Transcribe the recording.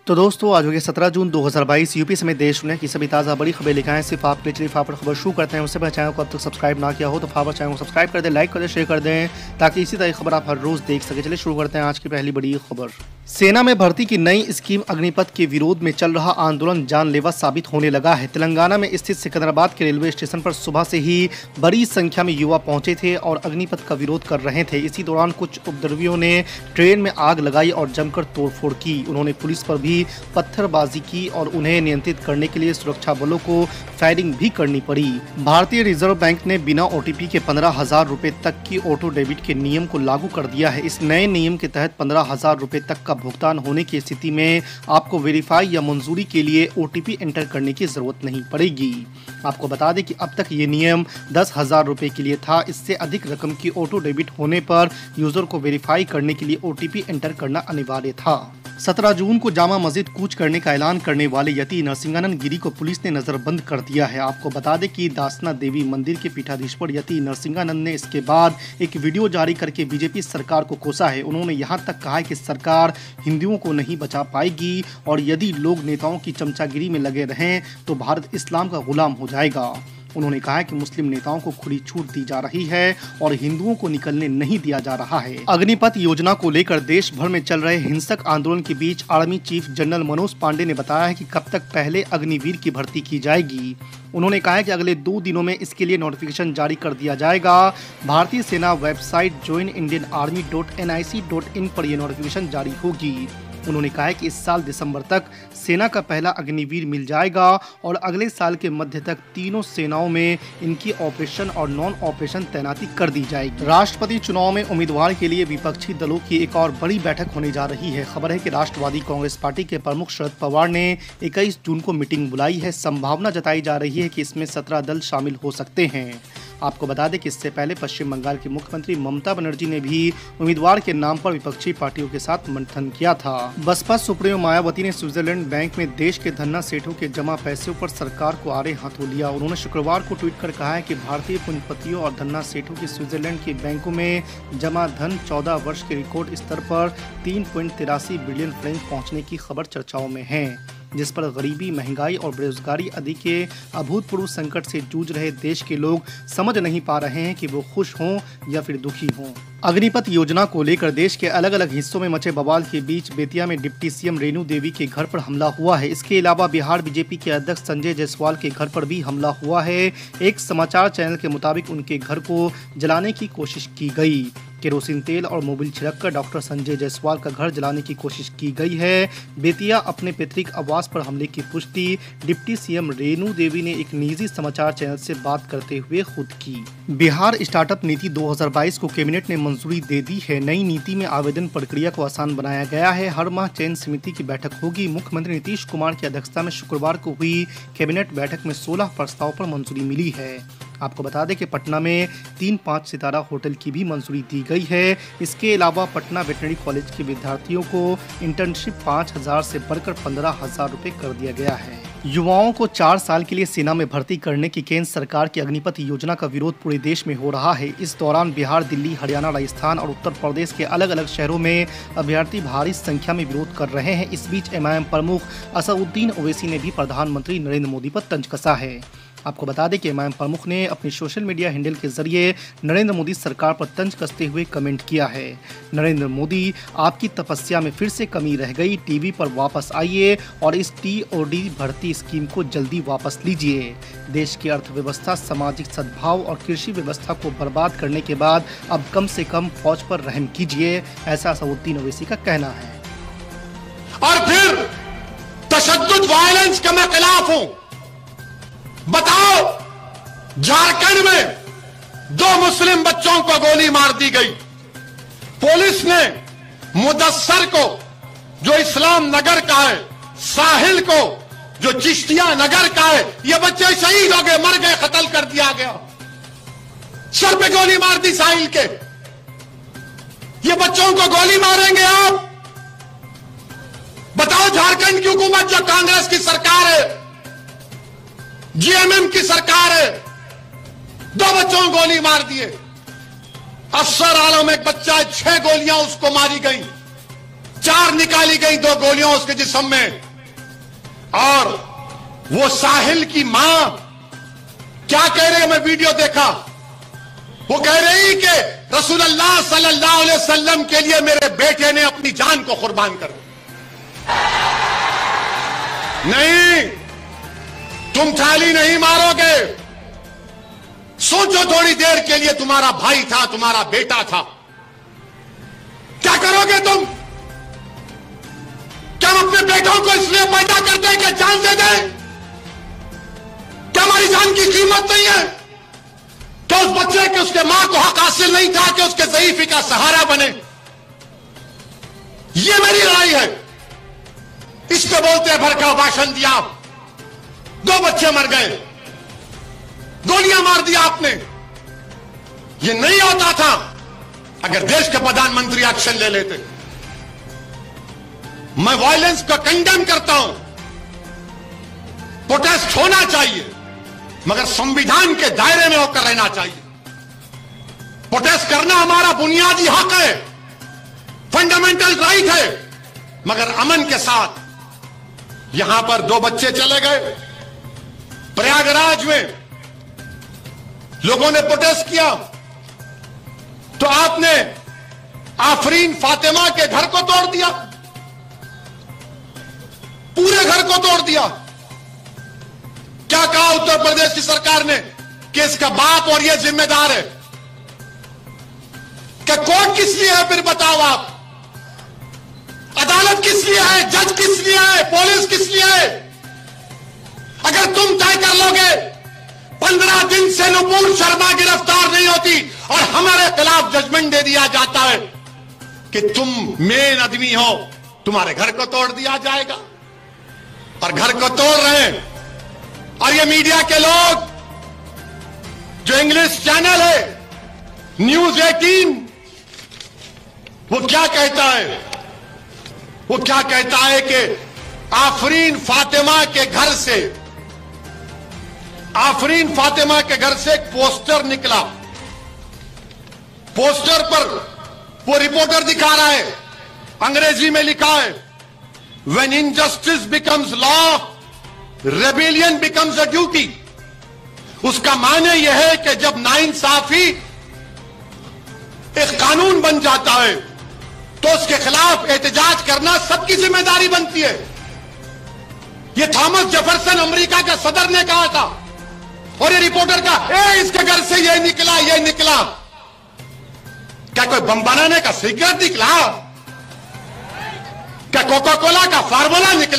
तो दोस्तों आज हो गया 17 जून 2022। यूपी समेत देश दुनिया की सभी ताज़ा बड़ी खबरें लिखाएं सिर्फ आपके लिए। चलिए फाफड़ खबर शुरू करते हैं। उससे पहले चैनल को अब तक सब्सक्राइब ना किया हो तो फाफड़ चैनल को सब्सक्राइब कर दें, लाइक कर दें, शेयर कर दें ताकि इसी तरह खबर आप हर रोज देख सके। चलिए शुरू करते हैं आज की पहली बड़ी खबर। सेना में भर्ती की नई स्कीम अग्निपथ के विरोध में चल रहा आंदोलन जानलेवा साबित होने लगा है। तेलंगाना में स्थित सिकंदराबाद के रेलवे स्टेशन पर सुबह से ही बड़ी संख्या में युवा पहुंचे थे और अग्निपथ का विरोध कर रहे थे। इसी दौरान कुछ उपद्रवियों ने ट्रेन में आग लगाई और जमकर तोड़फोड़ की। उन्होंने पुलिस पर भी पत्थरबाजी की और उन्हें नियंत्रित करने के लिए सुरक्षा बलों को फायरिंग भी करनी पड़ी। भारतीय रिजर्व बैंक ने बिना ओटीपी के 15,000 रुपए तक की ऑटो डेबिट के नियम को लागू कर दिया है। इस नए नियम के तहत 15,000 रुपए तक का भुगतान होने की स्थिति में आपको वेरीफाई या मंजूरी के लिए ओटीपी एंटर करने की जरूरत नहीं पड़ेगी। आपको बता दें कि अब तक ये नियम 10,000 रुपए के लिए था। इससे अधिक रकम की ऑटो डेबिट होने पर यूजर को वेरीफाई करने के लिए ओटीपी एंटर करना अनिवार्य था। 17 जून को जामा मस्जिद कूच करने का ऐलान करने वाले यति नरसिंहानंद गिरी को पुलिस ने नजरबंद कर दिया है। आपको बता दें कि दासना देवी मंदिर के पीठाधीश्वर यति नरसिंहानंद ने इसके बाद एक वीडियो जारी करके बीजेपी सरकार को कोसा है। उन्होंने यहां तक कहा है कि सरकार हिंदुओं को नहीं बचा पाएगी और यदि लोग नेताओं की चमचागिरी में लगे रहें तो भारत इस्लाम का गुलाम हो जाएगा। उन्होंने कहा कि मुस्लिम नेताओं को खुली छूट दी जा रही है और हिंदुओं को निकलने नहीं दिया जा रहा है। अग्निपथ योजना को लेकर देश भर में चल रहे हिंसक आंदोलन के बीच army chief general Manoj Pande ने बताया है कि कब तक पहले अग्निवीर की भर्ती की जाएगी। उन्होंने कहा है कि अगले 2 दिनों में इसके लिए नोटिफिकेशन जारी कर दिया जाएगा। भारतीय सेना वेबसाइट joinindianarmy.nic.in पर यह नोटिफिकेशन जारी होगी। उन्होंने कहा है कि इस साल दिसंबर तक सेना का पहला अग्निवीर मिल जाएगा और अगले साल के मध्य तक तीनों सेनाओं में इनकी ऑपरेशन और नॉन ऑपरेशन तैनाती कर दी जाएगी। राष्ट्रपति चुनाव में उम्मीदवार के लिए विपक्षी दलों की एक और बड़ी बैठक होने जा रही है। खबर है कि राष्ट्रवादी कांग्रेस पार्टी के प्रमुख शरद पवार ने 21 जून को मीटिंग बुलाई है। संभावना जताई जा रही है कि इसमें 17 दल शामिल हो सकते हैं। आपको बता दें कि इससे पहले पश्चिम बंगाल की मुख्यमंत्री ममता बनर्जी ने भी उम्मीदवार के नाम पर विपक्षी पार्टियों के साथ मंथन किया था। बसपा सुप्रीमो मायावती ने स्विट्जरलैंड बैंक में देश के धन्ना सेठों के जमा पैसों पर सरकार को आड़े हाथों लिया। उन्होंने शुक्रवार को ट्वीट कर कहा है कि भारतीय पूंजीपतियों और धन्ना सेठों की स्विट्जरलैंड के बैंकों में जमा धन 14 वर्ष के रिकॉर्ड स्तर पर 3.83 बिलियन फ्रेंच पहुँचने की खबर चर्चाओं में है, जिस पर गरीबी, महंगाई और बेरोजगारी आदि के अभूतपूर्व संकट से जूझ रहे देश के लोग समझ नहीं पा रहे हैं कि वो खुश हों या फिर दुखी हों। अग्निपथ योजना को लेकर देश के अलग अलग हिस्सों में मचे बवाल के बीच बेतिया में डिप्टी सीएम रेणु देवी के घर पर हमला हुआ है। इसके अलावा बिहार बीजेपी के अध्यक्ष संजय जायसवाल के घर पर भी हमला हुआ है। एक समाचार चैनल के मुताबिक उनके घर को जलाने की कोशिश की गई। केरोसिन तेल और मोबिल छिड़ककर डॉक्टर संजय जायसवाल का घर जलाने की कोशिश की गई है। बेतिया अपने पैतृक आवास पर हमले की पुष्टि डिप्टी सीएम रेणु देवी ने एक निजी समाचार चैनल से बात करते हुए खुद की। बिहार स्टार्टअप नीति 2022 को कैबिनेट ने मंजूरी दे दी है। नई नीति में आवेदन प्रक्रिया को आसान बनाया गया है। हर माह चयन समिति की बैठक होगी। मुख्यमंत्री नीतीश कुमार की अध्यक्षता में शुक्रवार को हुई कैबिनेट बैठक में 16 प्रस्ताव पर मंजूरी मिली है। आपको बता दें कि पटना में 3-5 सितारा होटल की भी मंजूरी दी गई है। इसके अलावा पटना वेटनरी कॉलेज के विद्यार्थियों को इंटर्नशिप 5,000 से बढ़कर 15,000 रुपए कर दिया गया है। युवाओं को 4 साल के लिए सेना में भर्ती करने की केंद्र सरकार की अग्निपथ योजना का विरोध पूरे देश में हो रहा है। इस दौरान बिहार, दिल्ली, हरियाणा, राजस्थान और उत्तर प्रदेश के अलग अलग शहरों में अभ्यर्थी भारी संख्या में विरोध कर रहे हैं। इस बीच एमआईएम प्रमुख असदुद्दीन ओवैसी ने भी प्रधानमंत्री नरेंद्र मोदी पर तंज कसा है। आपको बता दें कि एमआईएम प्रमुख ने अपने सोशल मीडिया हैंडल के जरिए नरेंद्र मोदी सरकार पर तंज कसते हुए कमेंट किया है। नरेंद्र मोदी, आपकी तपस्या में फिर से कमी रह गई। टीवी पर वापस आइए और इस टीओडी भर्ती स्कीम को जल्दी वापस लीजिए। देश की अर्थव्यवस्था, सामाजिक सद्भाव और कृषि व्यवस्था को बर्बाद करने के बाद अब कम से कम फौज पर रहम कीजिए, ऐसा असदुद्दीन ओवैसी का कहना है। और फिर तशद्दुद, वायलेंस के मैं खिलाफ हूं। बताओ, झारखंड में 2 मुस्लिम बच्चों को गोली मार दी गई। पुलिस ने मुदस्सर को, जो इस्लाम नगर का है, साहिल को, जो चिश्तिया नगर का है, ये बच्चे शहीद हो गए, मर गए, कत्ल कर दिया गया। सर पे गोली मार दी साहिल के। ये बच्चों को गोली मारेंगे आप? बताओ, झारखंड की हुकूमत जो कांग्रेस की सरकार है, जीएमएम की सरकार है, 2 बच्चों को गोली मार दिए। अफसर आलम एक बच्चा है, 6 गोलियां उसको मारी गई। 4 निकाली गई 2 गोलियां उसके जिस्म में। और वो साहिल की मां क्या कह रही है, मैं वीडियो देखा, वो कह रही कि रसूलुल्लाह सल्लल्लाहु अलैहि वसल्लम के लिए मेरे बेटे ने अपनी जान को कुर्बान कर दिया। नहीं, तुम थाली नहीं मारोगे। सोचो थोड़ी देर के लिए, तुम्हारा भाई था, तुम्हारा बेटा था, क्या करोगे तुम? क्या हम अपने बेटों को इसलिए पैदा करते हैं कि जान दे दें? क्या हमारी जान की कीमत नहीं है? तो उस बच्चे के, उसके मां को हक हासिल नहीं था कि उसके ज़ईफ़ी का सहारा बने? ये मेरी राय है। इसको बोलते हैं भड़काऊ भाषण दिया। 2 बच्चे मर गए, गोलियां मार दिया आपने। ये नहीं होता था अगर देश के प्रधानमंत्री एक्शन ले लेते। मैं वायलेंस को कंडेम करता हूं, प्रोटेस्ट होना चाहिए, मगर संविधान के दायरे में होकर रहना चाहिए। प्रोटेस्ट करना हमारा बुनियादी हक है, फंडामेंटल राइट है, मगर अमन के साथ। यहां पर 2 बच्चे चले गए, प्रयागराज में लोगों ने प्रोटेस्ट किया, तो आपने आफरीन फातिमा के घर को तोड़ दिया, पूरे घर को तोड़ दिया। क्या कहा उत्तर प्रदेश की सरकार ने कि इसका बाप और यह जिम्मेदार है? क्या कोर्ट किस लिए है? फिर बताओ आप, अदालत किस लिए है? जज किस लिए है? पुलिस किस लिए है? अगर तुम तय कर लोगे 15 दिन से नुपुर शर्मा गिरफ्तार नहीं होती और हमारे खिलाफ जजमेंट दे दिया जाता है कि तुम मेन आदमी हो, तुम्हारे घर को तोड़ दिया जाएगा। और घर को तोड़ रहे हैं। और ये मीडिया के लोग, जो इंग्लिश चैनल है न्यूज 18, वो क्या कहता है? वो क्या कहता है कि आफरीन फातिमा के घर से, आफरीन फातिमा के घर से एक पोस्टर निकला। पोस्टर पर वो रिपोर्टर दिखा रहा है, अंग्रेजी में लिखा है, When injustice becomes law, rebellion becomes a duty। उसका माने यह है कि जब नाइंसाफी एक कानून बन जाता है तो उसके खिलाफ एहतजाज करना सबकी जिम्मेदारी बनती है। यह थॉमस जेफरसन अमेरिका का सदर ने कहा था। और ये रिपोर्टर का, इसके घर से ये निकला, ये निकला। क्या कोई बम बनाने का सीक्रेट निकला? क्या कोका कोला का फार्मूला निकला?